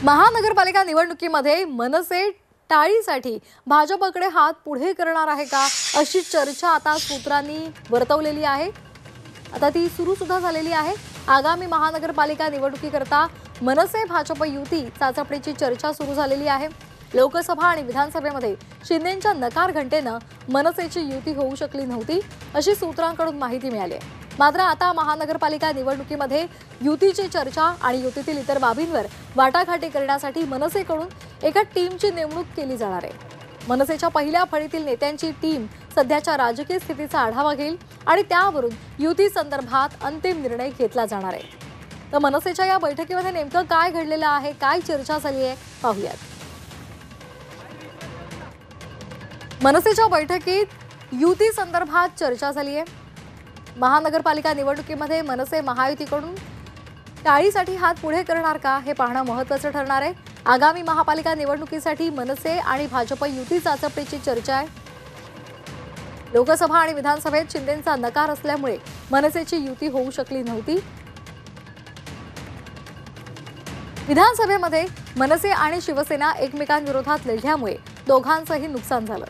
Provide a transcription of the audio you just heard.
महानगरपालिका निवडणुकीमध्ये मनसे टाळीसाठी भाजपकडे हात पुढे करणार आहे का अशी चर्चा आता सूत्रांनी वर्तवलेली आहे। आता ती सुरू सुद्धा झालेली आहे। आगामी महानगरपालिका निवडणुकीकरता मनसे भाजप युती चाचपणीची चर्चा सुरू झालेली आहे। लोकसभा आणि विधानसभेमध्ये शिंदेंच्या नकार घंटेनं मनसेची युती होऊ शकली नव्हती अशी सूत्रांकडून माहिती मिळाली आहे। मात्र आता महानगरपालिका निवडणुकीमध्ये युतीची चर्चा आणि युतीतील इतर बाबींवर वाटाघाटी करण्यासाठी मनसेकडून एका टीमची नेमणूक केली जाणार आहे। मनसेच्या पहिल्या फळीतील नेत्यांची टीम सध्याच्या राजकीय स्थितीचा आढावा घेईल आणि त्यावरून युती संदर्भात अंतिम निर्णय घेतला जाणार आहे। तर मनसेच्या या बैठकीमध्ये नेमकं काय घडलेलं आहे, काय चर्चा झाली आहे पाहूयात। मनसेच्या बैठकीत युती संदर्भात चर्चा झाली आहे। महानगरपालिका निवडणुकीमध्ये मनसे महायुतीकडून टाळीसाठी हात पुढे करणार का हे पाहणं महत्त्वाचं ठरणार आहे। आगामी महापालिका निवडणुकीसाठी मनसे आणि भाजप युती चाचपणीची चर्चा आहे। लोकसभा आणि विधानसभेत शिंदेंचा नकार असल्यामुळे मनसेची युती होऊ शकली नव्हती। विधानसभेमध्ये मनसे आणि शिवसेना एकमेकांविरोधात लढल्यामुळे दोघांचंही नुकसान झालं।